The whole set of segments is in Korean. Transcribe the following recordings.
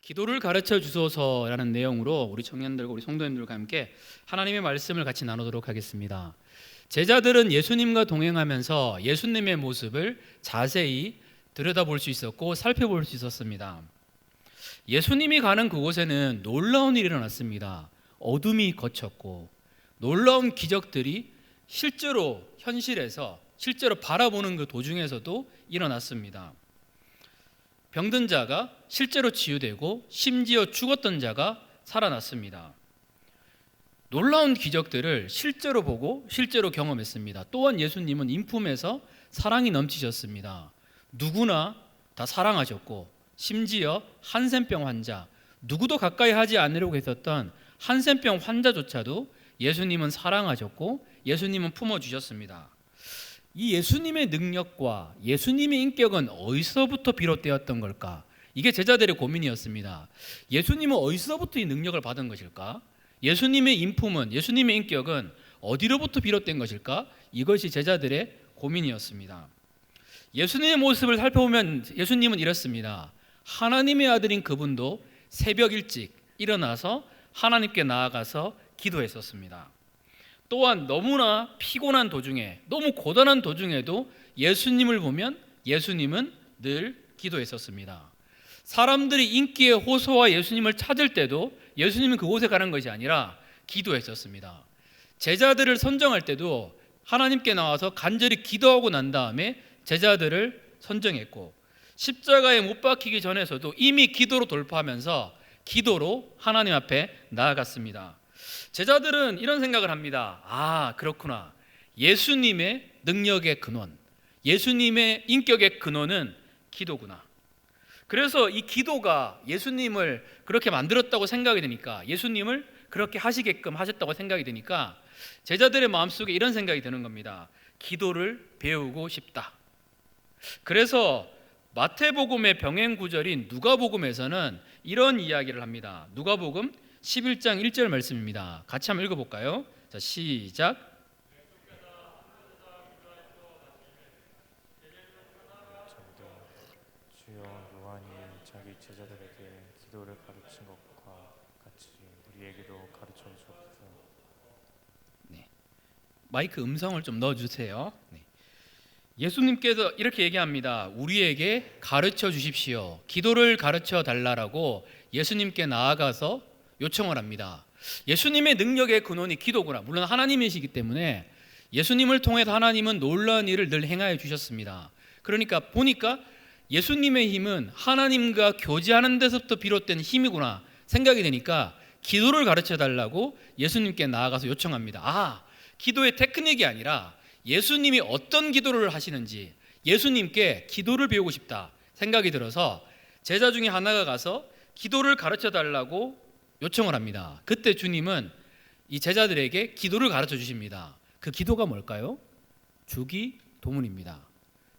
기도를 가르쳐 주소서라는 내용으로 우리 청년들과 우리 성도님들과 함께 하나님의 말씀을 같이 나누도록 하겠습니다. 제자들은 예수님과 동행하면서 예수님의 모습을 자세히 들여다볼 수 있었고 살펴볼 수 있었습니다. 예수님이 가는 그곳에는 놀라운 일이 일어났습니다. 어둠이 걷혔고 놀라운 기적들이 실제로 현실에서 실제로 바라보는 그 도중에서도 일어났습니다. 병든 자가 실제로 치유되고 심지어 죽었던 자가 살아났습니다. 놀라운 기적들을 실제로 보고 실제로 경험했습니다. 또한 예수님은 인품에서 사랑이 넘치셨습니다. 누구나 다 사랑하셨고 심지어 한센병 환자, 누구도 가까이 하지 않으려고 했었던 한센병 환자조차도 예수님은 사랑하셨고 예수님은 품어주셨습니다. 이 예수님의 능력과 예수님의 인격은 어디서부터 비롯되었던 걸까? 이게 제자들의 고민이었습니다. 예수님은 어디서부터 이 능력을 받은 것일까? 예수님의 인품은, 예수님의 인격은 어디로부터 비롯된 것일까? 이것이 제자들의 고민이었습니다. 예수님의 모습을 살펴보면 예수님은 이렇습니다. 하나님의 아들인 그분도 새벽 일찍 일어나서 하나님께 나아가서 기도했었습니다. 또한 너무나 피곤한 도중에, 너무 고단한 도중에도 예수님을 보면 예수님은 늘 기도했었습니다. 사람들이 인기에 호소와 예수님을 찾을 때도 예수님은 그곳에 가는 것이 아니라 기도했었습니다. 제자들을 선정할 때도 하나님께 나와서 간절히 기도하고 난 다음에 제자들을 선정했고, 십자가에 못 박히기 전에서도 이미 기도로 돌파하면서 기도로 하나님 앞에 나아갔습니다. 제자들은 이런 생각을 합니다. 아, 그렇구나. 예수님의 능력의 근원, 예수님의 인격의 근원은 기도구나. 그래서 이 기도가 예수님을 그렇게 만들었다고 생각이 되니까, 예수님을 그렇게 하시게끔 하셨다고 생각이 되니까 제자들의 마음속에 이런 생각이 드는 겁니다. 기도를 배우고 싶다. 그래서 마태복음의 병행 구절인 누가복음에서는 이런 이야기를 합니다. 누가복음 11장 1절 말씀입니다. 같이 한번 읽어볼까요? 자, 시작. 주여 요한이 자기 제자들에게 기도를 가르친 것과 같이 우리에게도 가르쳐 주옵소서. 네. 마이크 음성을 좀 넣어주세요. 네. 예수님께서 이렇게 얘기합니다. 우리에게 가르쳐 주십시오. 기도를 가르쳐 달라라고 예수님께 나아가서 요청을 합니다. 예수님의 능력의 근원이 기도구나. 물론 하나님이시기 때문에 예수님을 통해서 하나님은 놀라운 일을 늘 행하여 주셨습니다. 그러니까 보니까 예수님의 힘은 하나님과 교제하는 데서부터 비롯된 힘이구나 생각이 되니까 기도를 가르쳐 달라고 예수님께 나아가서 요청합니다. 아, 기도의 테크닉이 아니라 예수님이 어떤 기도를 하시는지 예수님께 기도를 배우고 싶다 생각이 들어서 제자 중에 하나가 가서 기도를 가르쳐 달라고 요청을 합니다. 그때 주님은 이 제자들에게 기도를 가르쳐 주십니다. 그 기도가 뭘까요? 주기도문입니다.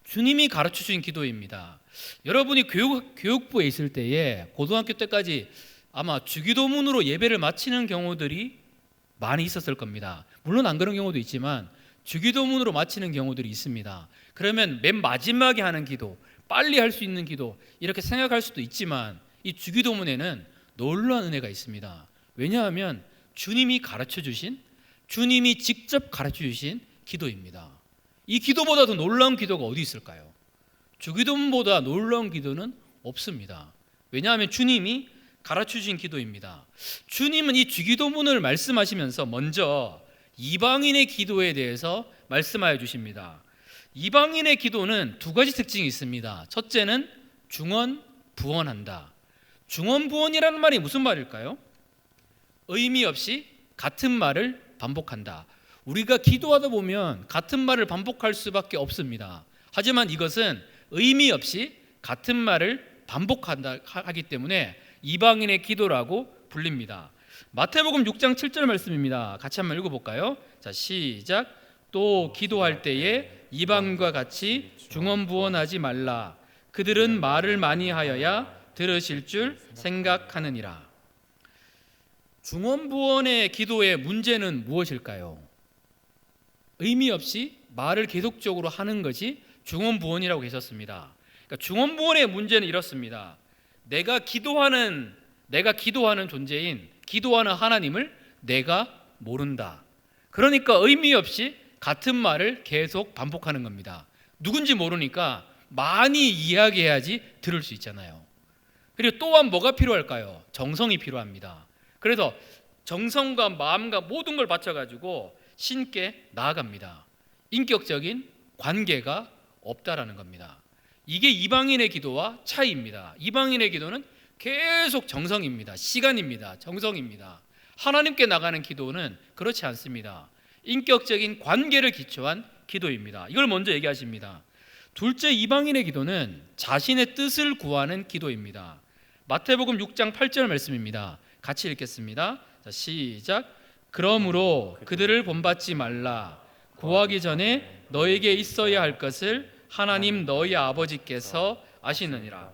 주님이 가르쳐 주신 기도입니다. 여러분이 교육부에 있을 때에 고등학교 때까지 아마 주기도문으로 예배를 마치는 경우들이 많이 있었을 겁니다. 물론 안 그런 경우도 있지만 주기도문으로 마치는 경우들이 있습니다. 그러면 맨 마지막에 하는 기도, 빨리 할 수 있는 기도 이렇게 생각할 수도 있지만 이 주기도문에는 놀라운 은혜가 있습니다. 왜냐하면 주님이 가르쳐 주신, 주님이 직접 가르쳐 주신 기도입니다. 이 기도보다 더 놀라운 기도가 어디 있을까요? 주기도문보다 놀라운 기도는 없습니다. 왜냐하면 주님이 가르쳐 주신 기도입니다. 주님은 이 주기도문을 말씀하시면서 먼저 이방인의 기도에 대해서 말씀하여 주십니다. 이방인의 기도는 두 가지 특징이 있습니다. 첫째는 중언부언한다. 중언부언이라는 말이 무슨 말일까요? 의미 없이 같은 말을 반복한다. 우리가 기도하다 보면 같은 말을 반복할 수밖에 없습니다. 하지만 이것은 의미 없이 같은 말을 반복한다 하기 때문에 이방인의 기도라고 불립니다. 마태복음 6장 7절 말씀입니다. 같이 한번 읽어볼까요? 자, 시작. 또 기도할 때에 이방인과 같이 중언부언하지 말라. 그들은 말을 많이 하여야 들으실 줄 생각하느니라. 중언부언의 기도의 문제는 무엇일까요? 의미 없이 말을 계속적으로 하는 것이 중언부언이라고 했었습니다. 그러니까 중언부언의 문제는 이렇습니다. 내가 기도하는 내가 기도하는 존재인 기도하는 하나님을 내가 모른다. 그러니까 의미 없이 같은 말을 계속 반복하는 겁니다. 누군지 모르니까 많이 이야기해야지 들을 수 있잖아요. 그리고 또한 뭐가 필요할까요? 정성이 필요합니다. 그래서 정성과 마음과 모든 걸 바쳐가지고 신께 나아갑니다. 인격적인 관계가 없다라는 겁니다. 이게 이방인의 기도와 차이입니다. 이방인의 기도는 계속 정성입니다. 시간입니다. 정성입니다. 하나님께 나가는 기도는 그렇지 않습니다. 인격적인 관계를 기초한 기도입니다. 이걸 먼저 얘기하십니다. 둘째, 이방인의 기도는 자신의 뜻을 구하는 기도입니다. 마태복음 6장 8절 말씀입니다. 같이 읽겠습니다. 자, 시작. 그러므로 그들을 본받지 말라. 구하기 전에 너에게 있어야 할 것을 하나님 너희 아버지께서 아시느니라.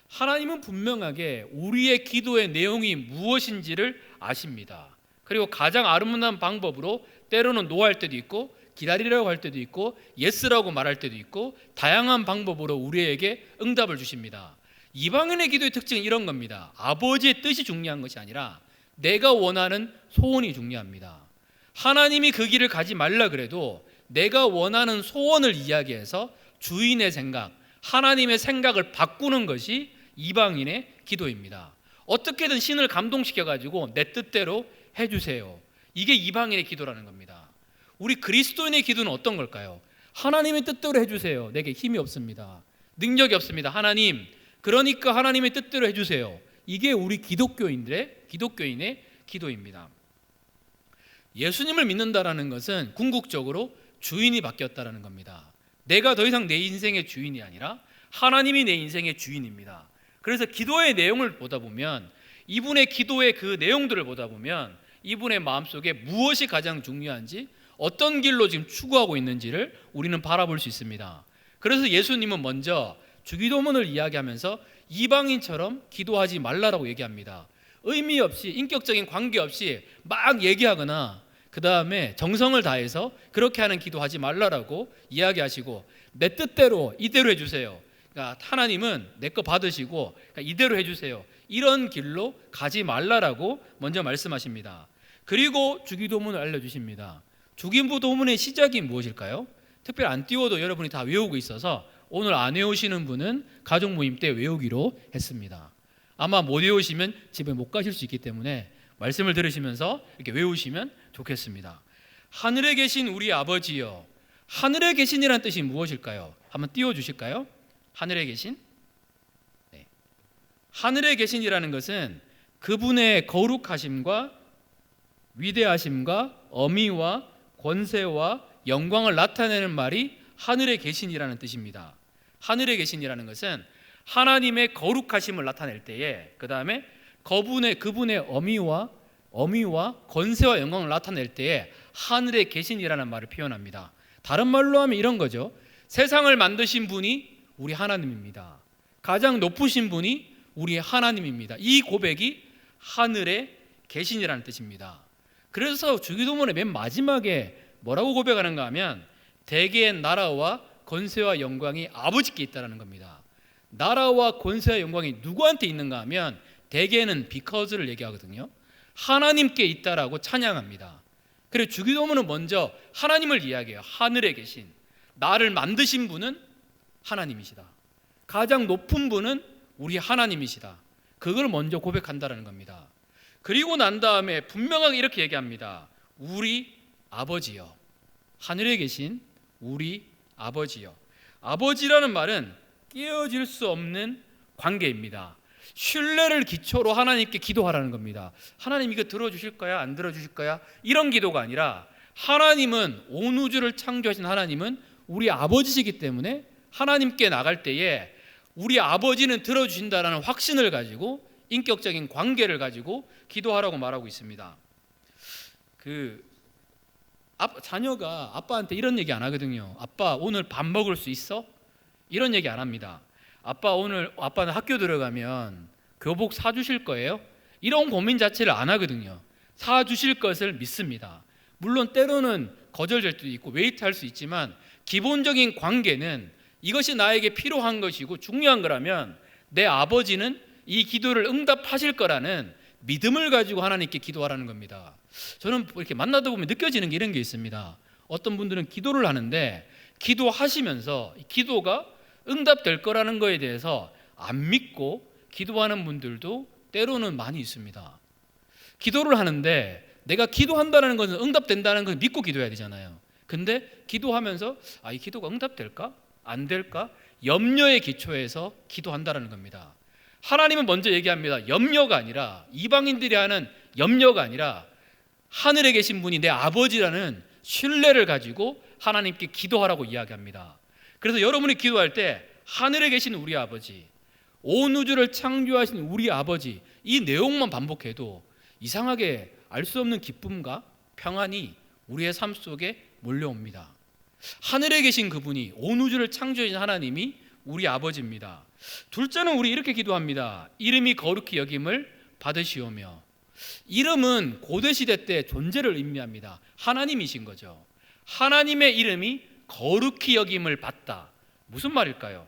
하나님은 분명하게 우리의 기도의 내용이 무엇인지를 아십니다. 그리고 가장 아름다운 방법으로 때로는 노할 때도 있고 기다리라고 할 때도 있고 예스라고 말할 때도 있고 다양한 방법으로 우리에게 응답을 주십니다. 이방인의 기도의 특징은 이런 겁니다. 아버지의 뜻이 중요한 것이 아니라 내가 원하는 소원이 중요합니다. 하나님이 그 길을 가지 말라 그래도 내가 원하는 소원을 이야기해서 주인의 생각, 하나님의 생각을 바꾸는 것이 이방인의 기도입니다. 어떻게든 신을 감동시켜가지고 내 뜻대로 해주세요. 이게 이방인의 기도라는 겁니다. 우리 그리스도인의 기도는 어떤 걸까요? 하나님의 뜻대로 해주세요. 내게 힘이 없습니다. 능력이 없습니다. 하나님, 그러니까 하나님의 뜻대로 해주세요. 이게 우리 기독교인의 기도입니다. 예수님을 믿는다라는 것은 궁극적으로 주인이 바뀌었다라는 겁니다. 내가 더 이상 내 인생의 주인이 아니라 하나님이 내 인생의 주인입니다. 그래서 기도의 내용을 보다 보면 이분의 기도의 그 내용들을 보다 보면 이분의 마음속에 무엇이 가장 중요한지 어떤 길로 지금 추구하고 있는지를 우리는 바라볼 수 있습니다. 그래서 예수님은 먼저 주기도문을 이야기하면서 이방인처럼 기도하지 말라라고 얘기합니다. 의미 없이 인격적인 관계 없이 막 얘기하거나 그 다음에 정성을 다해서 그렇게 하는 기도하지 말라라고 이야기하시고 내 뜻대로 이대로 해주세요. 그러니까 하나님은 내 거 받으시고 이대로 해주세요. 이런 길로 가지 말라라고 먼저 말씀하십니다. 그리고 주기도문을 알려주십니다. 주기도문의 시작이 무엇일까요? 특별히 안 띄워도 여러분이 다 외우고 있어서 오늘 안 외우시는 분은 가족 모임 때 외우기로 했습니다. 아마 못 외우시면 집에 못 가실 수 있기 때문에 말씀을 들으시면서 이렇게 외우시면 좋겠습니다. 하늘에 계신 우리 아버지여. 하늘에 계신이라는 뜻이 무엇일까요? 한번 띄워주실까요? 하늘에 계신? 네. 하늘에 계신이라는 것은 그분의 거룩하심과 위대하심과 어미와 권세와 영광을 나타내는 말이 하늘에 계신이라는 뜻입니다. 하늘에 계신이라는 것은 하나님의 거룩하심을 나타낼 때에 그 다음에 그분의 어미와 권세와 영광을 나타낼 때에 하늘에 계신이라는 말을 표현합니다. 다른 말로 하면 이런 거죠. 세상을 만드신 분이 우리 하나님입니다. 가장 높으신 분이 우리 하나님입니다. 이 고백이 하늘에 계신이라는 뜻입니다. 그래서 주기도문의 맨 마지막에 뭐라고 고백하는가 하면 대개의 나라와 권세와 영광이 아버지께 있다는 겁니다. 나라와 권세와 영광이 누구한테 있는가 하면 대개는 because를 얘기하거든요. 하나님께 있다라고 찬양합니다. 그리고 주기도문은 먼저 하나님을 이야기해요. 하늘에 계신 나를 만드신 분은 하나님이시다. 가장 높은 분은 우리 하나님이시다. 그걸 먼저 고백한다는 겁니다. 그리고 난 다음에 분명하게 이렇게 얘기합니다. 우리 아버지여. 하늘에 계신 우리 아버지여. 아버지라는 말은 깨어질 수 없는 관계입니다. 신뢰를 기초로 하나님께 기도하라는 겁니다. 하나님 이거 들어주실 거야? 안 들어주실 거야? 이런 기도가 아니라 하나님은 온 우주를 창조하신 하나님은 우리 아버지시기 때문에 하나님께 나갈 때에 우리 아버지는 들어주신다라는 확신을 가지고 인격적인 관계를 가지고 기도하라고 말하고 있습니다. 자녀가 아빠한테 이런 얘기 안 하거든요. 아빠 오늘 밥 먹을 수 있어? 이런 얘기 안 합니다. 아빠는 학교 들어가면 교복 사주실 거예요? 이런 고민 자체를 안 하거든요. 사주실 것을 믿습니다. 물론 때로는 거절될 수도 있고 웨이트할 수 있지만 기본적인 관계는 이것이 나에게 필요한 것이고 중요한 거라면 내 아버지는 이 기도를 응답하실 거라는 믿음을 가지고 하나님께 기도하라는 겁니다. 저는 이렇게 만나다 보면 느껴지는 게 이런 게 있습니다. 어떤 분들은 기도를 하는데 기도하시면서 기도가 응답될 거라는 거에 대해서 안 믿고 기도하는 분들도 때로는 많이 있습니다. 기도를 하는데 내가 기도한다는 것은 응답된다는 걸 믿고 기도해야 되잖아요. 근데 기도하면서 이 기도가 응답될까? 안 될까? 염려의 기초에서 기도한다는 겁니다. 하나님은 먼저 얘기합니다. 염려가 아니라, 이방인들이 하는 염려가 아니라 하늘에 계신 분이 내 아버지라는 신뢰를 가지고 하나님께 기도하라고 이야기합니다. 그래서 여러분이 기도할 때 하늘에 계신 우리 아버지, 온 우주를 창조하신 우리 아버지, 이 내용만 반복해도 이상하게 알 수 없는 기쁨과 평안이 우리의 삶 속에 몰려옵니다. 하늘에 계신 그분이, 온 우주를 창조하신 하나님이 우리 아버지입니다. 둘째는 우리 이렇게 기도합니다. 이름이 거룩히 여김을 받으시오며. 이름은 고대시대 때 존재를 의미합니다. 하나님이신 거죠. 하나님의 이름이 거룩히 여김을 받다. 무슨 말일까요?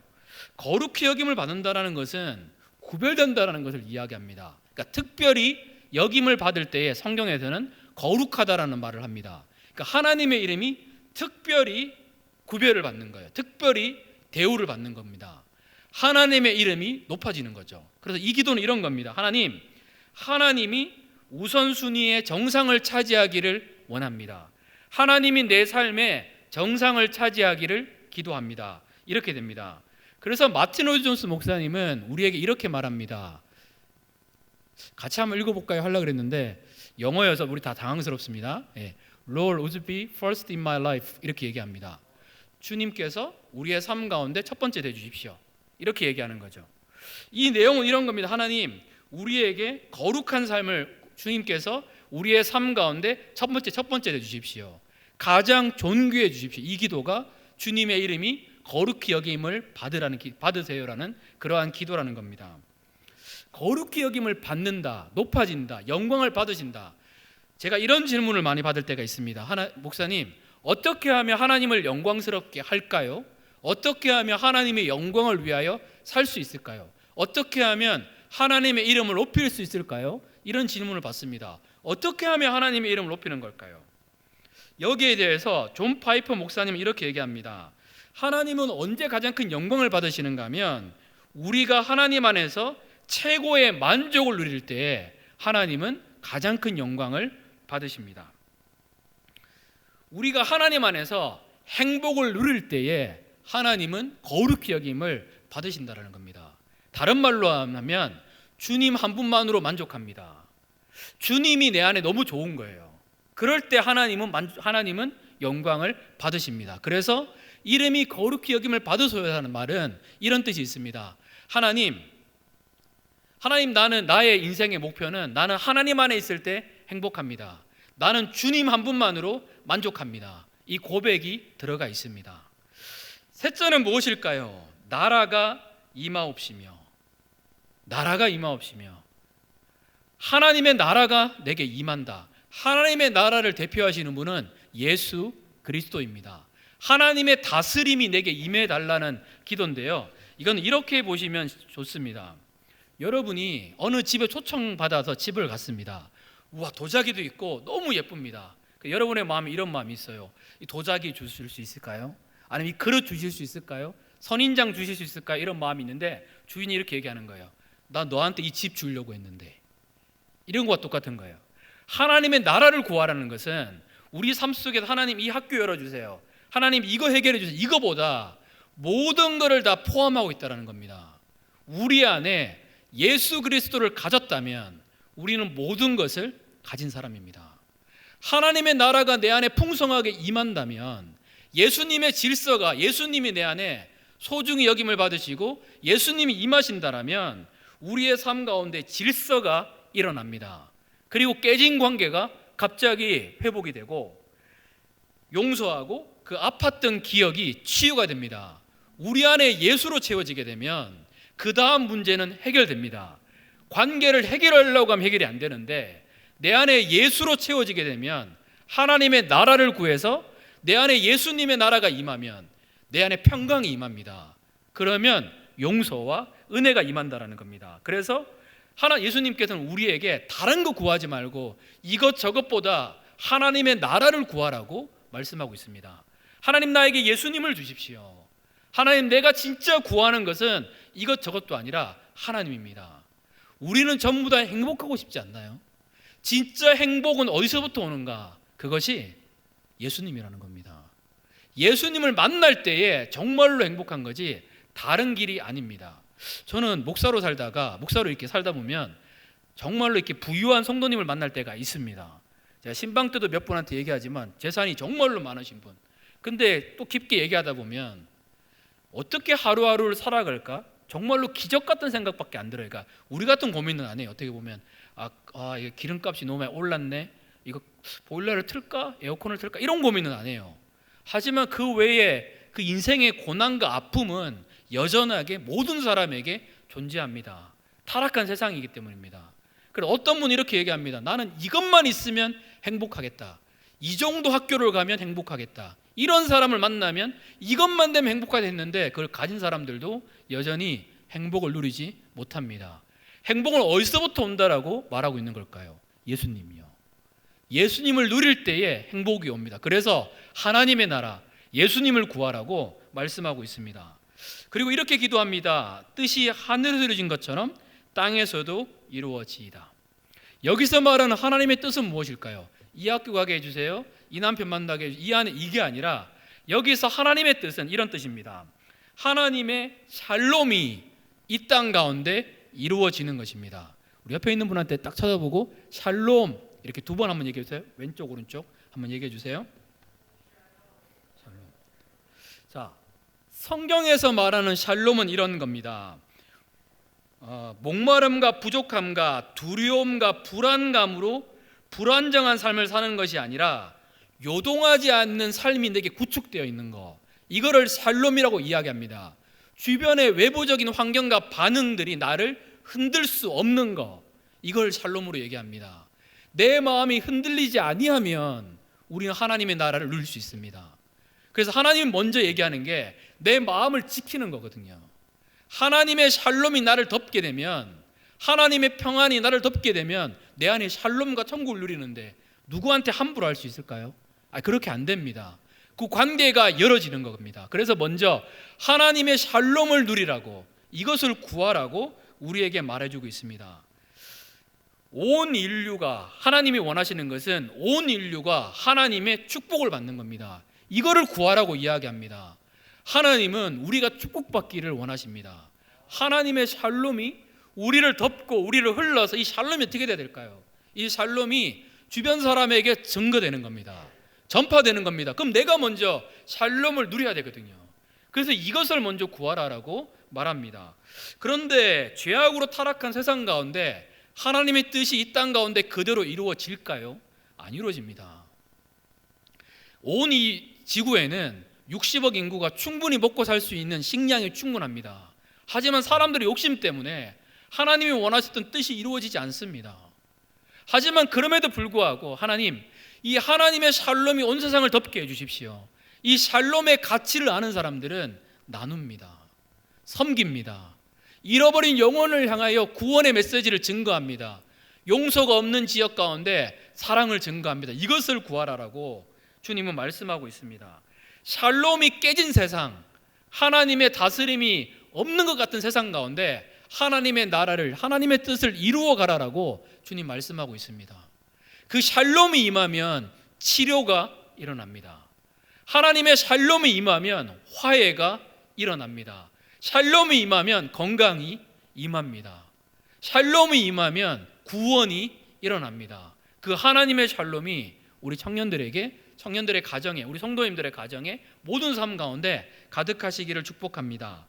거룩히 여김을 받는다는 것은 구별된다는 것을 이야기합니다. 그러니까 특별히 여김을 받을 때에 성경에서는 거룩하다라는 말을 합니다. 그러니까 하나님의 이름이 특별히 구별을 받는 거예요. 특별히 대우를 받는 겁니다. 하나님의 이름이 높아지는 거죠. 그래서 이 기도는 이런 겁니다. 하나님이 우선순위의 정상을 차지하기를 원합니다. 하나님이 내 삶의 정상을 차지하기를 기도합니다. 이렇게 됩니다. 그래서 마틴 로이드 존스 목사님은 우리에게 이렇게 말합니다. 같이 한번 읽어볼까요? 하려고 그랬는데 영어여서 우리 다 당황스럽습니다. Lord, would you be first in my life? 이렇게 얘기합니다. 주님께서 우리의 삶 가운데 첫 번째 되주십시오. 이렇게 얘기하는 거죠. 이 내용은 이런 겁니다. 하나님, 우리에게 거룩한 삶을 주님께서 우리의 삶 가운데 첫 번째 되주십시오. 가장 존귀해 주십시오. 이 기도가 주님의 이름이 거룩히 여김을 받으세요라는 그러한 기도라는 겁니다. 거룩히 여김을 받는다, 높아진다, 영광을 받으신다. 제가 이런 질문을 많이 받을 때가 있습니다. 목사님, 어떻게 하면 하나님을 영광스럽게 할까요? 어떻게 하면 하나님의 영광을 위하여 살 수 있을까요? 어떻게 하면 하나님의 이름을 높일 수 있을까요? 이런 질문을 받습니다. 어떻게 하면 하나님의 이름을 높이는 걸까요? 여기에 대해서 존 파이퍼 목사님은 이렇게 얘기합니다. 하나님은 언제 가장 큰 영광을 받으시는가 하면 우리가 하나님 안에서 최고의 만족을 누릴 때에 하나님은 가장 큰 영광을 받으십니다. 우리가 하나님 안에서 행복을 누릴 때에 하나님은 거룩히 여김을 받으신다는 겁니다. 다른 말로 하면 주님 한 분만으로 만족합니다. 주님이 내 안에 너무 좋은 거예요. 그럴 때 하나님은 영광을 받으십니다. 그래서 이름이 거룩히 여김을 받으소서라는 말은 이런 뜻이 있습니다. 하나님, 나는 나의 인생의 목표는 나는 하나님 안에 있을 때 행복합니다. 나는 주님 한 분만으로 만족합니다. 이 고백이 들어가 있습니다. 셋째는 무엇일까요? 나라가 임하옵시며. 하나님의 나라가 내게 임한다. 하나님의 나라를 대표하시는 분은 예수 그리스도입니다. 하나님의 다스림이 내게 임해달라는 기도인데요. 이건 이렇게 보시면 좋습니다. 여러분이 어느 집에 초청받아서 집을 갔습니다. 우와, 도자기도 있고 너무 예쁩니다. 여러분의 마음에 이런 마음이 있어요. 이 도자기 주실 수 있을까요? 아니면 이 그릇 주실 수 있을까요? 선인장 주실 수 있을까요? 이런 마음이 있는데 주인이 이렇게 얘기하는 거예요. 나 너한테 이 집 주려고 했는데. 이런 것과 똑같은 거예요. 하나님의 나라를 구하라는 것은 우리 삶 속에서 하나님 이 학교 열어주세요. 하나님 이거 해결해 주세요. 이거보다 모든 것을 다 포함하고 있다는 겁니다. 우리 안에 예수 그리스도를 가졌다면 우리는 모든 것을 가진 사람입니다. 하나님의 나라가 내 안에 풍성하게 임한다면 예수님의 질서가, 예수님이 내 안에 소중히 여김을 받으시고 예수님이 임하신다라면 우리의 삶 가운데 질서가 일어납니다. 그리고 깨진 관계가 갑자기 회복이 되고 용서하고 그 아팠던 기억이 치유가 됩니다. 우리 안에 예수로 채워지게 되면 그 다음 문제는 해결됩니다. 관계를 해결하려고 하면 해결이 안 되는데 내 안에 예수로 채워지게 되면 하나님의 나라를 구해서 내 안에 예수님의 나라가 임하면 내 안에 평강이 임합니다. 그러면 용서와 은혜가 임한다라는 겁니다. 그래서 예수님께서는 우리에게 다른 거 구하지 말고 이것저것보다 하나님의 나라를 구하라고 말씀하고 있습니다. 하나님 나에게 예수님을 주십시오. 하나님 내가 진짜 구하는 것은 이것저것도 아니라 하나님입니다. 우리는 전부 다 행복하고 싶지 않나요? 진짜 행복은 어디서부터 오는가? 그것이 예수님이라는 겁니다. 예수님을 만날 때에 정말로 행복한 거지 다른 길이 아닙니다. 저는 목사로 이렇게 살다 보면 정말로 이렇게 부유한 성도님을 만날 때가 있습니다. 제가 신방 때도 몇 분한테 얘기하지만 재산이 정말로 많으신 분. 근데 또 깊게 얘기하다 보면 어떻게 하루하루를 살아갈까? 정말로 기적 같은 생각밖에 안 들어요. 그러니까 우리 같은 고민은 안 해요. 어떻게 보면 이거 기름값이 너무 많이 올랐네. 이거 보일러를 틀까? 에어컨을 틀까? 이런 고민은 안 해요. 하지만 그 외에 그 인생의 고난과 아픔은 여전하게 모든 사람에게 존재합니다. 타락한 세상이기 때문입니다. 그래서 어떤 분이 이렇게 얘기합니다. 나는 이것만 있으면 행복하겠다. 이 정도 학교를 가면 행복하겠다. 이런 사람을 만나면 이것만 되면 행복하다 했는데 그걸 가진 사람들도 여전히 행복을 누리지 못합니다. 행복은 어디서부터 온다라고 말하고 있는 걸까요? 예수님이요. 예수님을 누릴 때에 행복이 옵니다. 그래서 하나님의 나라, 예수님을 구하라고 말씀하고 있습니다. 그리고 이렇게 기도합니다. 뜻이 하늘에서 이루어진 것처럼 땅에서도 이루어지이다. 여기서 말하는 하나님의 뜻은 무엇일까요? 이 학교 가게 해주세요. 이 남편 만나게 해주세요. 이 안에 이게 아니라 여기서 하나님의 뜻은 이런 뜻입니다. 하나님의 샬롬이 이 땅 가운데 이루어지는 것입니다. 우리 옆에 있는 분한테 딱 쳐다보고 샬롬 이렇게 두 번 한번 얘기해 주세요. 왼쪽 오른쪽 한번 얘기해 주세요. 샬롬. 자, 성경에서 말하는 샬롬은 이런 겁니다. 목마름과 부족함과 두려움과 불안감으로 불안정한 삶을 사는 것이 아니라 요동하지 않는 삶이 내게 구축되어 있는 거, 이거를 샬롬이라고 이야기합니다. 주변의 외부적인 환경과 반응들이 나를 흔들 수 없는 거, 이걸 샬롬으로 얘기합니다. 내 마음이 흔들리지 아니하면 우리는 하나님의 나라를 누릴 수 있습니다. 그래서 하나님은 먼저 얘기하는 게 내 마음을 지키는 거거든요. 하나님의 샬롬이 나를 덮게 되면, 하나님의 평안이 나를 덮게 되면 내 안에 샬롬과 천국을 누리는데 누구한테 함부로 할 수 있을까요? 그렇게 안 됩니다. 그 관계가 열어지는 겁니다. 그래서 먼저 하나님의 샬롬을 누리라고, 이것을 구하라고 우리에게 말해주고 있습니다. 온 인류가, 하나님이 원하시는 것은 온 인류가 하나님의 축복을 받는 겁니다. 이거를 구하라고 이야기합니다. 하나님은 우리가 축복받기를 원하십니다. 하나님의 샬롬이 우리를 덮고 우리를 흘러서 이 샬롬이 어떻게 돼야 될까요? 이 샬롬이 주변 사람에게 증거되는 겁니다. 전파되는 겁니다. 그럼 내가 먼저 샬롬을 누려야 되거든요. 그래서 이것을 먼저 구하라라고 말합니다. 그런데 죄악으로 타락한 세상 가운데 하나님의 뜻이 이 땅 가운데 그대로 이루어질까요? 안 이루어집니다. 온 이 지구에는 60억 인구가 충분히 먹고 살 수 있는 식량이 충분합니다. 하지만 사람들의 욕심 때문에 하나님이 원하셨던 뜻이 이루어지지 않습니다. 하지만 그럼에도 불구하고 하나님, 이 하나님의 샬롬이 온 세상을 덮게 해주십시오. 이 샬롬의 가치를 아는 사람들은 나눕니다. 섬깁니다. 잃어버린 영혼을 향하여 구원의 메시지를 증거합니다. 용서가 없는 지역 가운데 사랑을 증거합니다. 이것을 구하라라고 주님은 말씀하고 있습니다. 샬롬이 깨진 세상, 하나님의 다스림이 없는 것 같은 세상 가운데 하나님의 나라를, 하나님의 뜻을 이루어 가라라고 주님 말씀하고 있습니다. 그 샬롬이 임하면 치료가 일어납니다. 하나님의 샬롬이 임하면 화해가 일어납니다. 샬롬이 임하면 건강이 임합니다. 샬롬이 임하면 구원이 일어납니다. 그 하나님의 샬롬이 우리 청년들의 가정에, 우리 성도님들의 가정에 모든 삶 가운데 가득하시기를 축복합니다.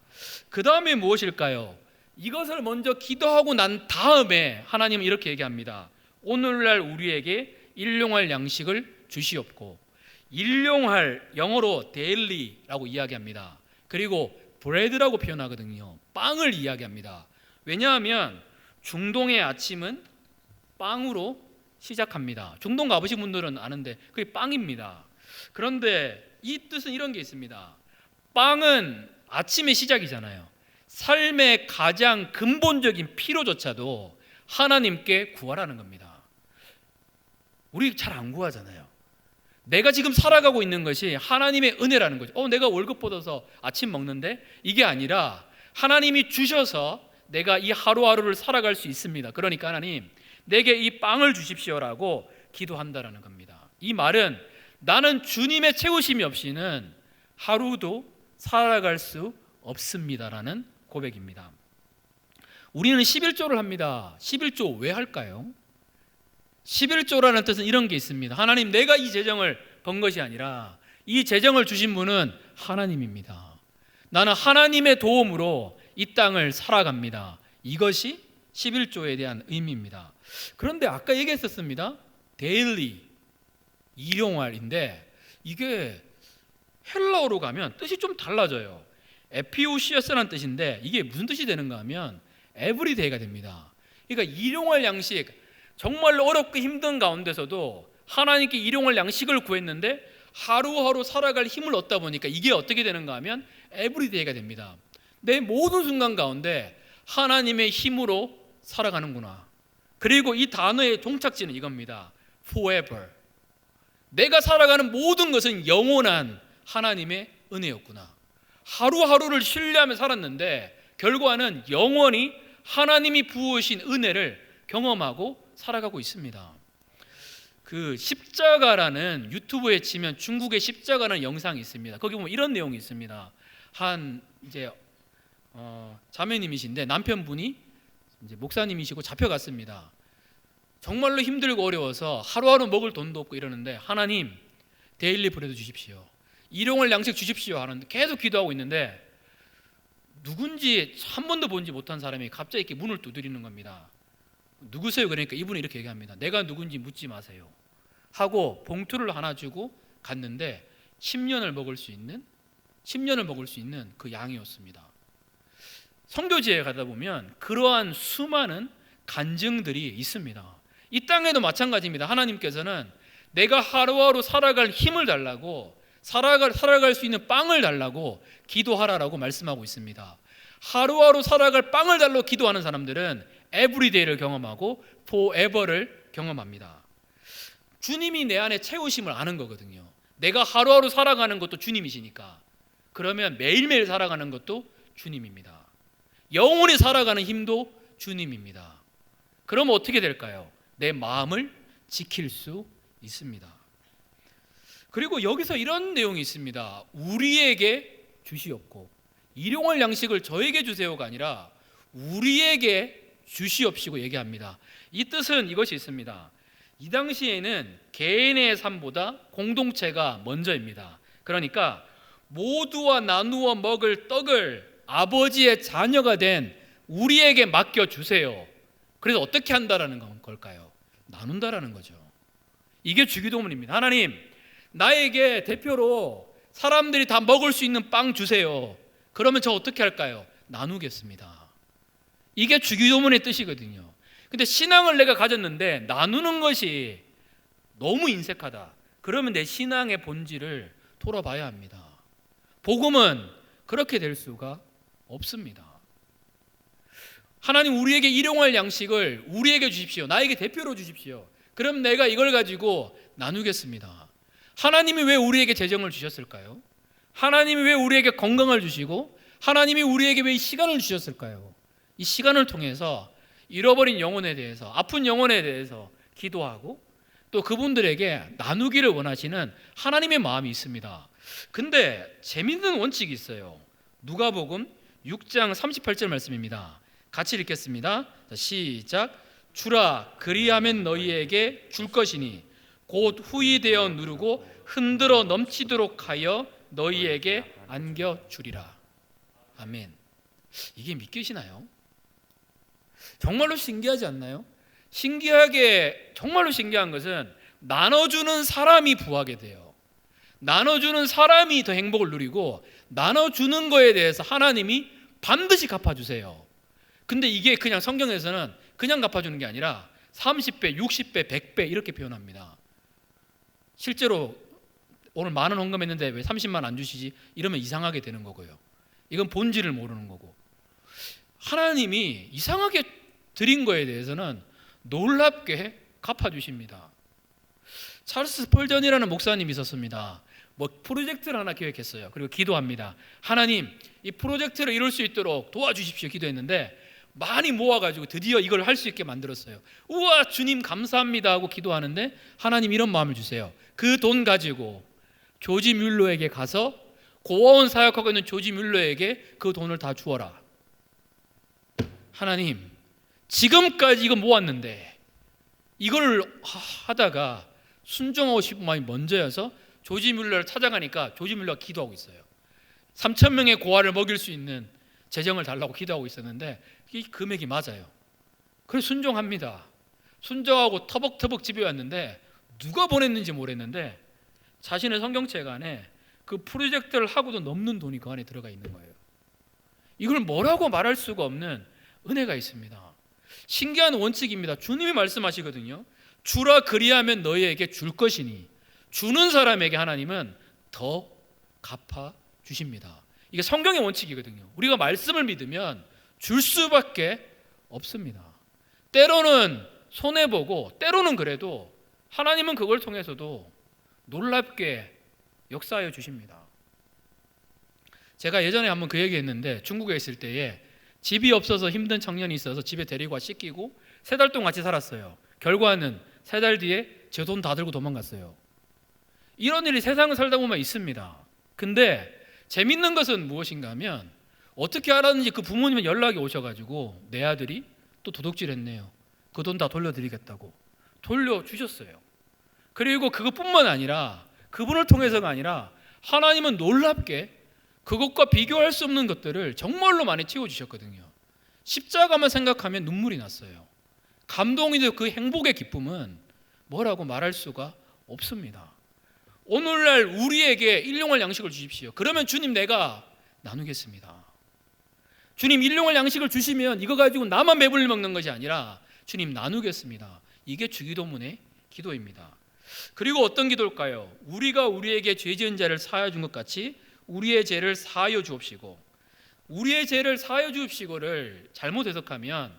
그 다음에 무엇일까요? 이것을 먼저 기도하고 난 다음에 하나님은 이렇게 얘기합니다. 오늘날 우리에게 일용할 양식을 주시옵고, 일용할 영어로 daily라고 이야기합니다. 그리고 bread라고 표현하거든요. 빵을 이야기합니다. 왜냐하면 중동의 아침은 빵으로 시작합니다. 중동 가보신 분들은 아는데 그게 빵입니다. 그런데 이 뜻은 이런 게 있습니다. 빵은 아침의 시작이잖아요. 삶의 가장 근본적인 필요조차도 하나님께 구하라는 겁니다. 우리 잘 안 구하잖아요. 내가 지금 살아가고 있는 것이 하나님의 은혜라는 거죠. 내가 월급 받아서 아침 먹는데, 이게 아니라 하나님이 주셔서 내가 이 하루하루를 살아갈 수 있습니다. 그러니까 하나님, 내게 이 빵을 주십시오라고 기도한다라는 겁니다. 이 말은 나는 주님의 채우심이 없이는 하루도 살아갈 수 없습니다라는 고백입니다. 우리는 11조를 합니다. 11조 왜 할까요? 11조라는 뜻은 이런 게 있습니다. 하나님, 내가 이 재정을 번 것이 아니라 이 재정을 주신 분은 하나님입니다. 나는 하나님의 도움으로 이 땅을 살아갑니다. 이것이 11조에 대한 의미입니다. 그런데 아까 얘기했었습니다. 데일리, 일용할인데 이게 헬라어로 가면 뜻이 좀 달라져요. 에피오시어스라는 뜻인데 이게 무슨 뜻이 되는가 하면 에브리데이가 됩니다. 그러니까 일용할 양식, 정말로 어렵고 힘든 가운데서도 하나님께 일용할 양식을 구했는데 하루하루 살아갈 힘을 얻다 보니까 이게 어떻게 되는가 하면 에브리데이가 됩니다. 내 모든 순간 가운데 하나님의 힘으로 살아가는구나. 그리고 이 단어의 종착지는 이겁니다. forever. 내가 살아가는 모든 것은 영원한 하나님의 은혜였구나. 하루하루를 신뢰하며 살았는데 결과는 영원히 하나님이 부으신 은혜를 경험하고 살아가고 있습니다. 그 십자가라는, 유튜브에 치면 중국의 십자가라는 영상이 있습니다. 거기 보면 이런 내용이 있습니다. 한 이제 자매님이신데 남편분이 이제 목사님이시고 잡혀갔습니다. 정말로 힘들고 어려워서 하루하루 먹을 돈도 없고 이러는데 하나님, 데일리 브레드 주십시오, 일용할 양식 주십시오 하는데 계속 기도하고 있는데 누군지 한 번도 본지 못한 사람이 갑자기 이렇게 문을 두드리는 겁니다. 누구세요? 그러니까 이분이 이렇게 얘기합니다. 내가 누군지 묻지 마세요 하고 봉투를 하나 주고 갔는데 10년을 먹을 수 있는 그 양이었습니다. 선교지에 가다 보면 그러한 수많은 간증들이 있습니다. 이 땅에도 마찬가지입니다. 하나님께서는 내가 하루하루 살아갈 힘을 달라고, 살아갈 수 있는 빵을 달라고 기도하라라고 말씀하고 있습니다. 하루하루 살아갈 빵을 달라고 기도하는 사람들은 에브리데이를 경험하고 forever를 경험합니다. 주님이 내 안에 채우심을 아는 거거든요. 내가 하루하루 살아가는 것도 주님이시니까 그러면 매일매일 살아가는 것도 주님입니다. 영원히 살아가는 힘도 주님입니다. 그러면 어떻게 될까요? 내 마음을 지킬 수 있습니다. 그리고 여기서 이런 내용이 있습니다. 우리에게 주시옵고, 일용할 양식을 저에게 주세요가 아니라 우리에게 주시옵시고 얘기합니다. 이 뜻은 이것이 있습니다. 이 당시에는 개인의 삶보다 공동체가 먼저입니다. 그러니까 모두와 나누어 먹을 떡을 아버지의 자녀가 된 우리에게 맡겨주세요. 그래서 어떻게 한다라는 걸까요? 나눈다라는 거죠. 이게 주기도문입니다. 하나님, 나에게 대표로 사람들이 다 먹을 수 있는 빵 주세요. 그러면 저 어떻게 할까요? 나누겠습니다. 이게 주기도문의 뜻이거든요. 근데 신앙을 내가 가졌는데 나누는 것이 너무 인색하다. 그러면 내 신앙의 본질을 돌아봐야 합니다. 복음은 그렇게 될 수가 없습니다. 하나님, 우리에게 일용할 양식을 우리에게 주십시오. 나에게 대표로 주십시오. 그럼 내가 이걸 가지고 나누겠습니다. 하나님이 왜 우리에게 재정을 주셨을까요? 하나님이 왜 우리에게 건강을 주시고 하나님이 우리에게 왜 이 시간을 주셨을까요? 이 시간을 통해서 잃어버린 영혼에 대해서, 아픈 영혼에 대해서 기도하고 또 그분들에게 나누기를 원하시는 하나님의 마음이 있습니다. 근데 재밌는 원칙이 있어요. 누가복음 6장 38절 말씀입니다. 같이 읽겠습니다. 시작. 주라, 그리하면 너희에게 줄 것이니 곧 후히 되어 누르고 흔들어 넘치도록 하여 너희에게 안겨주리라. 아멘. 이게 믿기시나요? 정말로 신기하지 않나요? 정말로 신기한 것은 나눠주는 사람이 부하게 돼요. 나눠주는 사람이 더 행복을 누리고 나눠주는 거에 대해서 하나님이 반드시 갚아주세요. 근데 이게 그냥 성경에서는 그냥 갚아주는 게 아니라 30배, 60배, 100배 이렇게 표현합니다. 실제로 오늘 만 원 헌금했는데 왜 30만 안 주시지? 이러면 이상하게 되는 거고요. 이건 본질을 모르는 거고, 하나님이 이상하게 드린 거에 대해서는 놀랍게 갚아주십니다. 찰스 스펄전이라는 목사님이 있었습니다. 프로젝트를 하나 기획했어요. 그리고 기도합니다. 하나님, 이 프로젝트를 이룰 수 있도록 도와주십시오 기도했는데 많이 모아가지고 드디어 이걸 할 수 있게 만들었어요. 우와, 주님 감사합니다 하고 기도하는데 하나님 이런 마음을 주세요. 그 돈 가지고 조지 뮬러에게 가서 고아원 사역하고 있는 조지 뮬러에게 그 돈을 다 주어라. 하나님, 지금까지 이거 모았는데 이걸 하다가 순종하고 싶은 마음이 먼저여서 조지 뮬러를 찾아가니까 조지 뮬러가 기도하고 있어요. 3,000명의 고아를 먹일 수 있는 재정을 달라고 기도하고 있었는데 이 금액이 맞아요. 그래서 순종합니다. 순종하고 터벅터벅 집에 왔는데 누가 보냈는지 모르겠는데 자신의 성경책 안에 그 프로젝트를 하고도 넘는 돈이 그 안에 들어가 있는 거예요. 이걸 뭐라고 말할 수가 없는 은혜가 있습니다. 신기한 원칙입니다. 주님이 말씀하시거든요. 주라 그리하면 너희에게 줄 것이니 주는 사람에게 하나님은 더 갚아 주십니다. 이게 성경의 원칙이거든요. 우리가 말씀을 믿으면 줄 수밖에 없습니다. 때로는 손해보고 때로는 그래도 하나님은 그걸 통해서도 놀랍게 역사하여 주십니다. 제가 예전에 한번 그 얘기했는데 중국에 있을 때에 집이 없어서 힘든 청년이 있어서 집에 데리고 와 씻기고 3달 동안 같이 살았어요. 결과는 3달 뒤에 제 돈 다 들고 도망갔어요. 이런 일이 세상을 살다 보면 있습니다. 근데 재밌는 것은 무엇인가 하면 어떻게 알았는지 그 부모님은 연락이 오셔가지고 내 아들이 또 도둑질했네요. 그 돈 다 돌려드리겠다고 돌려주셨어요. 그리고 그것뿐만 아니라 그분을 통해서가 아니라 하나님은 놀랍게 그것과 비교할 수 없는 것들을 정말로 많이 채워주셨거든요. 십자가만 생각하면 눈물이 났어요. 감동이 되고 그 행복의 기쁨은 뭐라고 말할 수가 없습니다. 오늘날 우리에게 일용할 양식을 주십시오. 그러면 주님 내가 나누겠습니다. 주님 일용할 양식을 주시면 이거 가지고 나만 배불리 먹는 것이 아니라 주님 나누겠습니다. 이게 주기도문의 기도입니다. 그리고 어떤 기도일까요? 우리가 우리에게 죄 지은 자를 사하여 준 것 같이 우리의 죄를 사하여 주옵시고, 우리의 죄를 사하여 주옵시고를 잘못 해석하면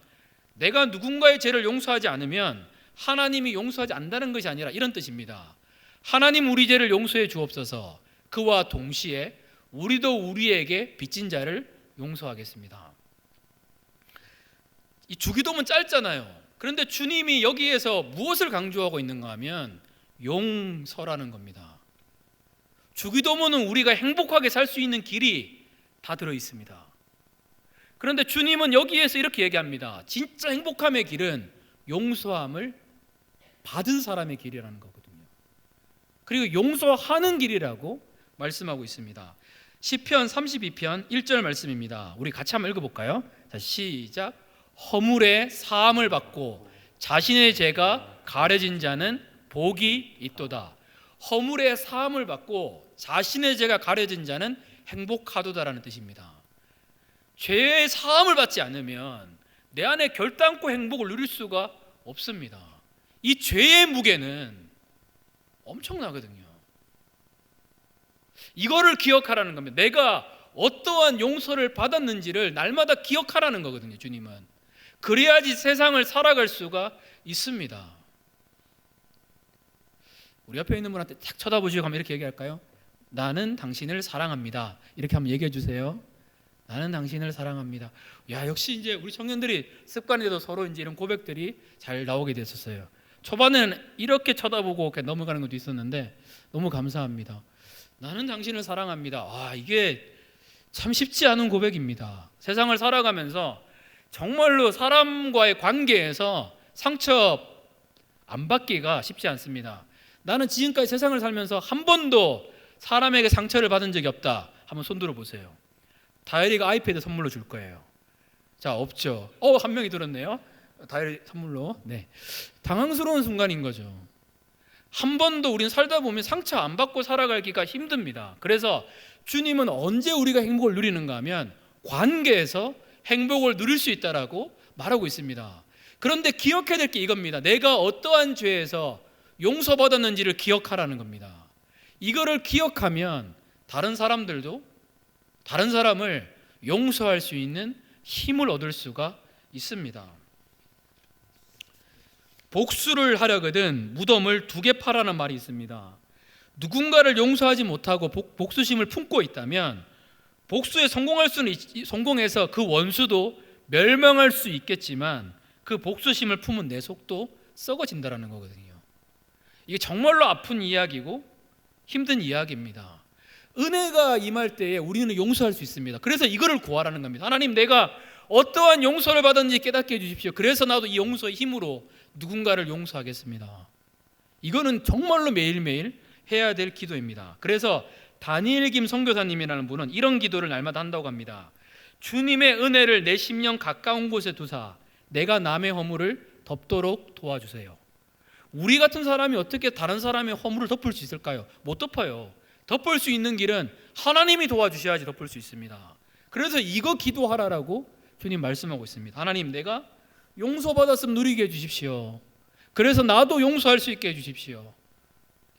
내가 누군가의 죄를 용서하지 않으면 하나님이 용서하지 않는다는 것이 아니라 이런 뜻입니다. 하나님 우리 죄를 용서해 주옵소서. 그와 동시에 우리도 우리에게 빚진 자를 용서하겠습니다. 이 주기도문 짧잖아요. 그런데 주님이 여기에서 무엇을 강조하고 있는가 하면 용서라는 겁니다. 주기도문은 우리가 행복하게 살 수 있는 길이 다 들어 있습니다. 그런데 주님은 여기에서 이렇게 얘기합니다. 진짜 행복함의 길은 용서함을 받은 사람의 길이라는 거거든요. 그리고 용서하는 길이라고 말씀하고 있습니다. 시편 32편 1절 말씀입니다. 우리 같이 한번 읽어볼까요? 자, 시작. 허물의 사함을 받고 자신의 죄가 가려진 자는 복이 있도다. 허물의 사함을 받고 자신의 죄가 가려진 자는 행복하도다라는 뜻입니다. 죄의 사함을 받지 않으면 내 안에 결단코 행복을 누릴 수가 없습니다. 이 죄의 무게는 엄청나거든요. 이거를 기억하라는 겁니다. 내가 어떠한 용서를 받았는지를 날마다 기억하라는 거거든요. 주님은 그래야지 세상을 살아갈 수가 있습니다. 우리 옆에 있는 분한테 딱 쳐다보시고 하면 이렇게 얘기할까요? 나는 당신을 사랑합니다. 이렇게 한번 얘기해 주세요. 나는 당신을 사랑합니다. 야, 역시 이제 우리 청년들이 습관에도 서로 이제 이런 고백들이 잘 나오게 됐었어요. 초반에는 이렇게 쳐다보고 그냥 넘어가는 것도 있었는데 너무 감사합니다. 나는 당신을 사랑합니다. 아, 이게 참 쉽지 않은 고백입니다. 세상을 살아가면서 정말로 사람과의 관계에서 상처 안 받기가 쉽지 않습니다. 나는 지금까지 세상을 살면서 한 번도 사람에게 상처를 받은 적이 없다. 한번 손 들어 보세요. 다혜리가 아이패드 선물로 줄 거예요. 자, 없죠. 한 명이 들었네요. 다혜리 선물로. 네. 당황스러운 순간인 거죠. 한 번도 우리는 살다 보면 상처 안 받고 살아가기가 힘듭니다. 그래서 주님은 언제 우리가 행복을 누리는가 하면 관계에서 행복을 누릴 수 있다라고 말하고 있습니다. 그런데 기억해야 될 게 이겁니다. 내가 어떠한 죄에서 용서받았는지를 기억하라는 겁니다. 이거를 기억하면 다른 사람들도 다른 사람을 용서할 수 있는 힘을 얻을 수가 있습니다. 복수를 하려거든 무덤을 2개 파라는 말이 있습니다. 누군가를 용서하지 못하고 복수심을 품고 있다면 복수에 성공해서 그 원수도 멸망할 수 있겠지만 그 복수심을 품은 내 속도 썩어진다라는 거거든요. 이게 정말로 아픈 이야기고 힘든 이야기입니다. 은혜가 임할 때에 우리는 용서할 수 있습니다. 그래서 이거를 구하라는 겁니다. 하나님, 내가 어떠한 용서를 받았는지 깨닫게 해주십시오. 그래서 나도 이 용서의 힘으로 누군가를 용서하겠습니다. 이거는 정말로 매일매일 해야 될 기도입니다. 그래서 다니엘 김 선교사님이라는 분은 이런 기도를 날마다 한다고 합니다. 주님의 은혜를 내 심령 가까운 곳에 두사 내가 남의 허물을 덮도록 도와주세요. 우리 같은 사람이 어떻게 다른 사람의 허물을 덮을 수 있을까요? 못 덮어요. 덮을 수 있는 길은 하나님이 도와주셔야지 덮을 수 있습니다. 그래서 이거 기도하라라고 주님 말씀하고 있습니다. 하나님, 내가 용서받았으면 누리게 해주십시오. 그래서 나도 용서할 수 있게 해주십시오.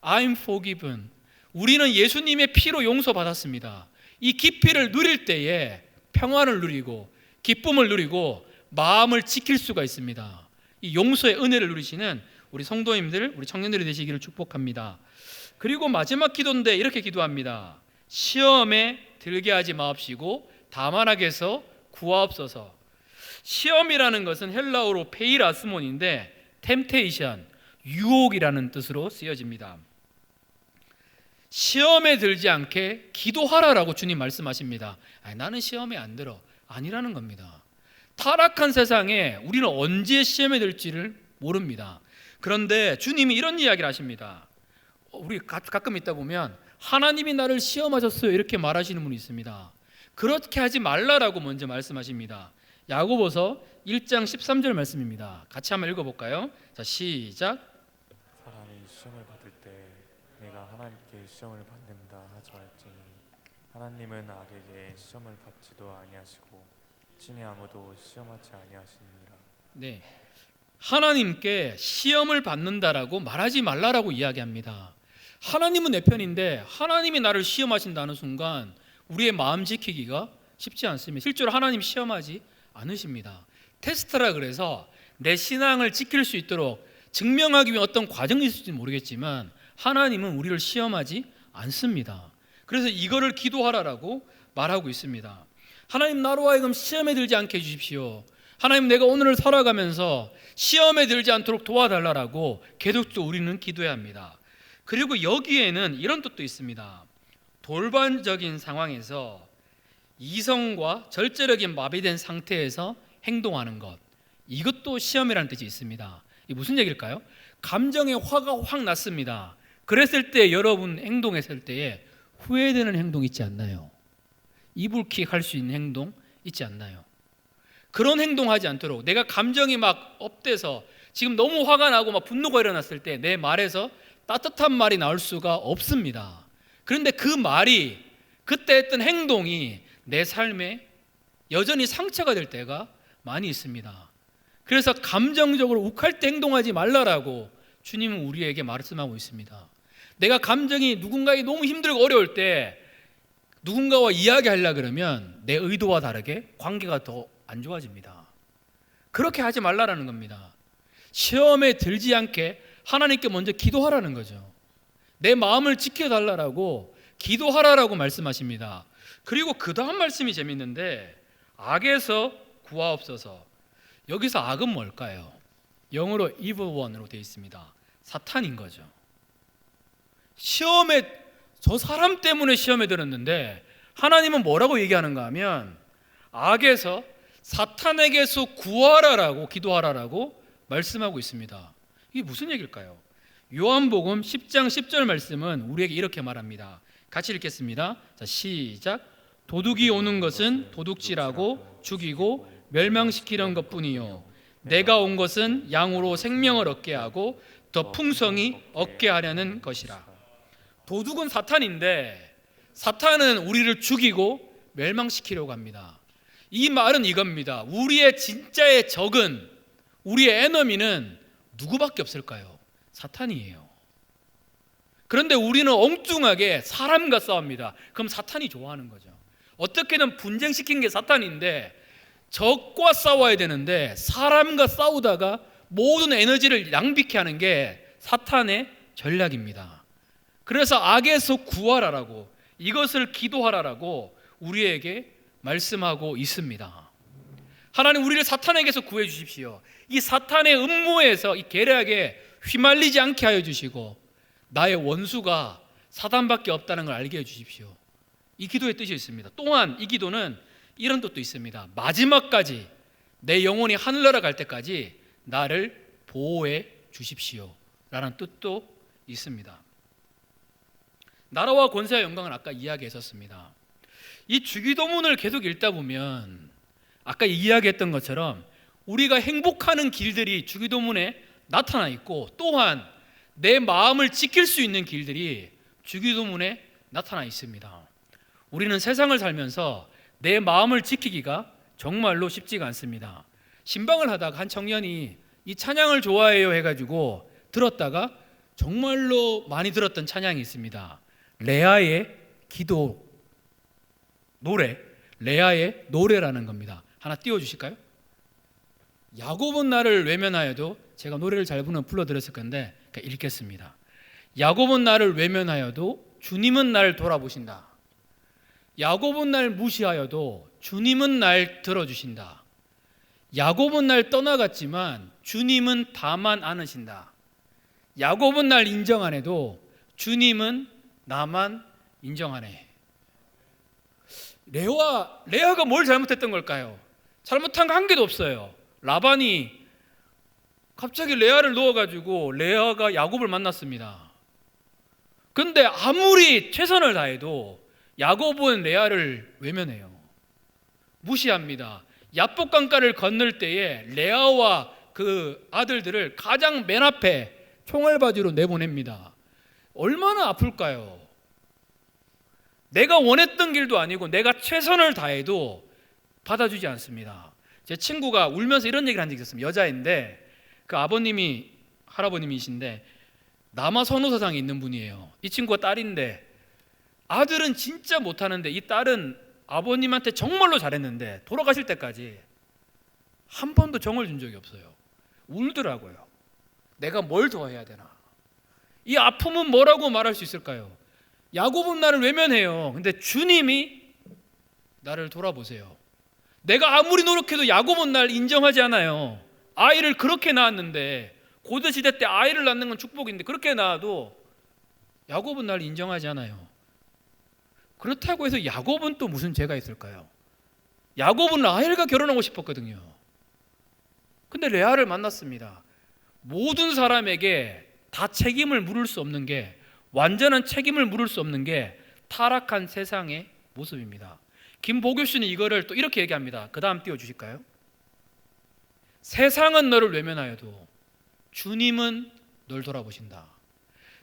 I'm forgiven. 우리는 예수님의 피로 용서받았습니다. 이 깊이를 누릴 때에 평안을 누리고 기쁨을 누리고 마음을 지킬 수가 있습니다. 이 용서의 은혜를 누리시는 우리 성도님들, 우리 청년들이 되시기를 축복합니다. 그리고 마지막 기도인데 이렇게 기도합니다. 시험에 들게 하지 마옵시고 다만 악에서 구하옵소서. 시험이라는 것은 헬라어로 페이라스몬인데 템테이션, 유혹이라는 뜻으로 쓰여집니다. 시험에 들지 않게 기도하라라고 주님 말씀하십니다. 나는 시험에 안 들어. 아니라는 겁니다. 타락한 세상에 우리는 언제 시험에 들지를 모릅니다. 그런데 주님이 이런 이야기를 하십니다. 우리 가끔 있다 보면 하나님이 나를 시험하셨어요 이렇게 말하시는 분이 있습니다. 그렇게 하지 말라라고 먼저 말씀하십니다. 야고보서 1장 13절 말씀입니다. 같이 한번 읽어볼까요? 자, 시작. 사람이 시험을 받을 때 내가 하나님께 시험을 받는다 하지 말지니 하나님은 악에게 시험을 받지도 아니하시고 친히 아무도 시험하지 아니하시느니라. 네, 하나님께 시험을 받는다라고 말하지 말라라고 이야기합니다. 하나님은 내 편인데 하나님이 나를 시험하신다는 순간 우리의 마음 지키기가 쉽지 않습니다. 실제로 하나님 시험하지 않으십니다. 테스트라 그래서 내 신앙을 지킬 수 있도록 증명하기 위한 어떤 과정이 있을지 모르겠지만 하나님은 우리를 시험하지 않습니다. 그래서 이거를 기도하라라고 말하고 있습니다. 하나님, 나로 하여금 시험에 들지 않게 해주십시오. 하나님, 내가 오늘을 살아가면서 시험에 들지 않도록 도와달라라고 계속적으로 우리는 기도해야 합니다. 그리고 여기에는 이런 뜻도 있습니다. 돌발적인 상황에서 이성과 절제력이 마비된 상태에서 행동하는 것, 이것도 시험이라는 뜻이 있습니다. 이게 무슨 얘기일까요? 감정에 화가 확 났습니다. 그랬을 때 여러분 행동했을 때에 후회되는 행동 있지 않나요? 이불킥 할 수 있는 행동 있지 않나요? 그런 행동하지 않도록 내가 감정이 막 업돼서 지금 너무 화가 나고 막 분노가 일어났을 때 내 말에서 따뜻한 말이 나올 수가 없습니다. 그런데 그 말이 그때 했던 행동이 내 삶에 여전히 상처가 될 때가 많이 있습니다. 그래서 감정적으로 욱할 때 행동하지 말라라고 주님은 우리에게 말씀하고 있습니다. 내가 감정이 누군가에게 너무 힘들고 어려울 때 누군가와 이야기하려고 그러면 내 의도와 다르게 관계가 더 안 좋아집니다. 그렇게 하지 말라라는 겁니다. 시험에 들지 않게 하나님께 먼저 기도하라는 거죠. 내 마음을 지켜달라고 기도하라라고 말씀하십니다. 그리고 그 다음 말씀이 재밌는데 악에서 구하옵소서. 여기서 악은 뭘까요? 영어로 evil one으로 되어 있습니다. 사탄인 거죠. 시험에 저 사람 때문에 시험에 들었는데 하나님은 뭐라고 얘기하는가 하면 악에서 사탄에게서 구하라라고 기도하라라고 말씀하고 있습니다. 이게 무슨 얘기일까요? 요한복음 10장 10절 말씀은 우리에게 이렇게 말합니다. 같이 읽겠습니다. 자, 시작. 도둑이 오는 것은 도둑질하고 죽이고 멸망시키려는 것뿐이요 내가 온 것은 양으로 생명을 얻게 하고 더 풍성히 얻게 하려는 것이라. 도둑은 사탄인데 사탄은 우리를 죽이고 멸망시키려고 합니다. 이 말은 이겁니다. 우리의 진짜의 적은, 우리의 에너미는 누구밖에 없을까요? 사탄이에요. 그런데 우리는 엉뚱하게 사람과 싸웁니다. 그럼 사탄이 좋아하는 거죠. 어떻게든 분쟁시킨 게 사탄인데 적과 싸워야 되는데 사람과 싸우다가 모든 에너지를 낭비케 하는 게 사탄의 전략입니다. 그래서 악에서 구하라라고, 이것을 기도하라라고 우리에게 말씀하고 있습니다. 하나님, 우리를 사탄에게서 구해 주십시오. 이 사탄의 음모에서, 이 계략에 휘말리지 않게 하여 주시고 나의 원수가 사단밖에 없다는 걸 알게 해 주십시오. 이 기도의 뜻이 있습니다. 또한 이 기도는 이런 뜻도 있습니다. 마지막까지 내 영혼이 하늘나라 갈 때까지 나를 보호해 주십시오 라는 뜻도 있습니다. 나라와 권세와 영광을 아까 이야기했었습니다. 이 주기도문을 계속 읽다 보면 아까 이야기했던 것처럼 우리가 행복하는 길들이 주기도문에 나타나 있고, 또한 내 마음을 지킬 수 있는 길들이 주기도문에 나타나 있습니다. 우리는 세상을 살면서 내 마음을 지키기가 정말로 쉽지가 않습니다. 신방을 하다가 한 청년이 이 찬양을 좋아해요 해가지고 들었다가 정말로 많이 들었던 찬양이 있습니다. 레아의 기도 노래, 레아의 노래라는 겁니다. 하나 띄워주실까요? 야곱은 나를 외면하여도, 제가 노래를 잘 불러드렸을 건데 읽겠습니다. 야곱은 나를 외면하여도 주님은 나를 돌아보신다. 야곱은 날 무시하여도 주님은 날 들어주신다. 야곱은 날 떠나갔지만 주님은 다만 안으신다. 야곱은 날 인정 안 해도 주님은 나만 인정하네. 레아가 뭘 잘못했던 걸까요? 잘못한 거 한 개도 없어요. 라반이 갑자기 레아를 놓아가지고 레아가 야곱을 만났습니다. 그런데 아무리 최선을 다해도 야곱은 레아를 외면해요. 무시합니다. 야복강가를 건널 때에 레아와 그 아들들을 가장 맨 앞에 총알바지로 내보냅니다. 얼마나 아플까요? 내가 원했던 길도 아니고 내가 최선을 다해도 받아주지 않습니다. 제 친구가 울면서 이런 얘기를 한 적이 있었습니다. 여자인데 그 아버님이 할아버님이신데 남아 선호사상에 있는 분이에요. 이 친구가 딸인데 아들은 진짜 못하는데 이 딸은 아버님한테 정말로 잘했는데 돌아가실 때까지 한 번도 정을 준 적이 없어요. 울더라고요. 내가 뭘 더 해야 되나? 이 아픔은 뭐라고 말할 수 있을까요? 야곱은 나를 외면해요. 근데 주님이 나를 돌아보세요. 내가 아무리 노력해도 야곱은 날 인정하지 않아요. 아이를 그렇게 낳았는데, 고대시대 때 아이를 낳는 건 축복인데 그렇게 낳아도 야곱은 날 인정하지 않아요. 그렇다고 해서 야곱은 또 무슨 죄가 있을까요? 야곱은 라헬과 결혼하고 싶었거든요. 근데 레아를 만났습니다. 모든 사람에게 다 책임을 물을 수 없는 게, 완전한 책임을 물을 수 없는 게 타락한 세상의 모습입니다. 김보교 씨는 이거를 또 이렇게 얘기합니다. 그 다음 띄워주실까요? 세상은 너를 외면하여도 주님은 널 돌아보신다.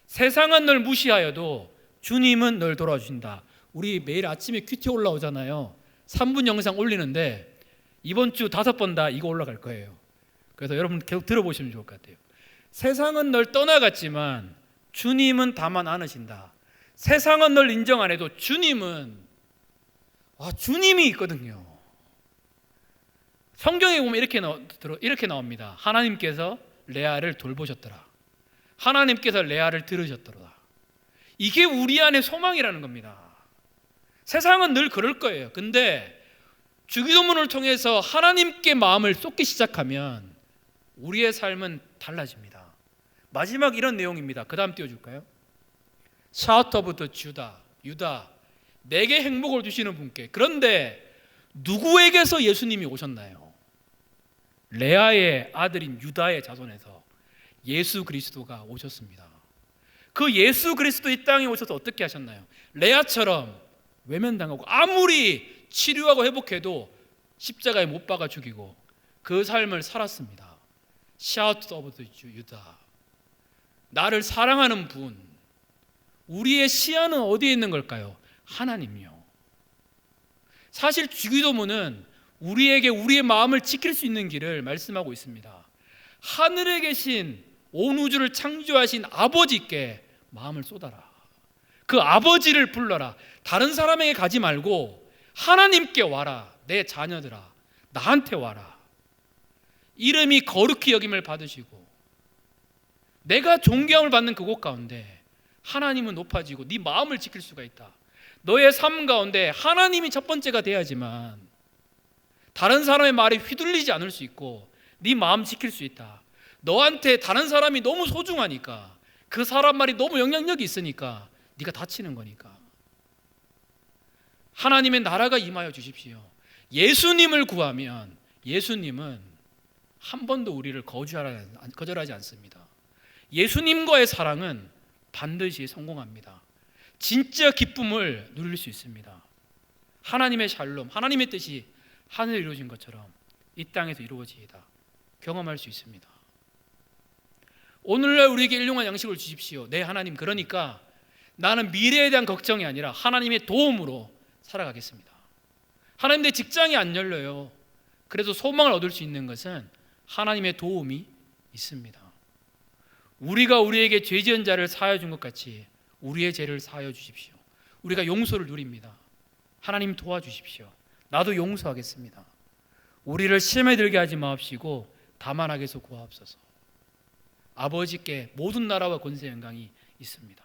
세상은 널 무시하여도 주님은 널 돌아주신다. 우리 매일 아침에 큐티 올라오잖아요. 3분 영상 올리는데 이번 주 5번 다 이거 올라갈 거예요. 그래서 여러분 계속 들어보시면 좋을 것 같아요. 세상은 널 떠나갔지만 주님은 다만 안으신다. 세상은 널 인정 안 해도 주님은, 주님이 있거든요. 성경에 보면 이렇게 나옵니다. 하나님께서 레아를 돌보셨더라. 하나님께서 레아를 들으셨더라. 이게 우리 안에 소망이라는 겁니다. 세상은 늘 그럴 거예요. 근데 주기도문을 통해서 하나님께 마음을 쏟기 시작하면 우리의 삶은 달라집니다. 마지막 이런 내용입니다. 그 다음 띄워줄까요? Shout of the 유다, 내게 행복을 주시는 분께. 그런데 누구에게서 예수님이 오셨나요? 레아의 아들인 유다의 자손에서 예수 그리스도가 오셨습니다. 그 예수 그리스도 이 땅에 오셔서 어떻게 하셨나요? 레아처럼 외면당하고 아무리 치료하고 회복해도 십자가에 못 박아 죽이고 그 삶을 살았습니다. Shout of the 유다, 나를 사랑하는 분. 우리의 시야는 어디에 있는 걸까요? 하나님이요. 사실 주기도문은 우리에게 우리의 마음을 지킬 수 있는 길을 말씀하고 있습니다. 하늘에 계신 온 우주를 창조하신 아버지께 마음을 쏟아라. 그 아버지를 불러라. 다른 사람에게 가지 말고 하나님께 와라. 내 자녀들아, 나한테 와라. 이름이 거룩히 여김을 받으시고 내가 존경을 받는 그곳 가운데 하나님은 높아지고 네 마음을 지킬 수가 있다. 너의 삶 가운데 하나님이 첫 번째가 돼야지만 다른 사람의 말에 휘둘리지 않을 수 있고 네 마음 지킬 수 있다. 너한테 다른 사람이 너무 소중하니까, 그 사람 말이 너무 영향력이 있으니까 네가 다치는 거니까. 하나님의 나라가 임하여 주십시오. 예수님을 구하면 예수님은 한 번도 우리를 거절하지 않습니다. 예수님과의 사랑은 반드시 성공합니다. 진짜 기쁨을 누릴 수 있습니다. 하나님의 샬롬, 하나님의 뜻이 하늘에 이루어진 것처럼 이 땅에서 이루어지이다 경험할 수 있습니다. 오늘날 우리에게 일용할 양식을 주십시오. 네 하나님, 그러니까 나는 미래에 대한 걱정이 아니라 하나님의 도움으로 살아가겠습니다. 하나님, 내 직장이 안 열려요. 그래서 소망을 얻을 수 있는 것은 하나님의 도움이 있습니다. 우리가 우리에게 죄 지은 자를 사하여 준 것 같이 우리의 죄를 사하여 주십시오. 우리가 용서를 누립니다. 하나님 도와주십시오. 나도 용서하겠습니다. 우리를 시험에 들게 하지 마옵시고 다만 악에서 구하옵소서. 아버지께 모든 나라와 권세 영광이 있습니다.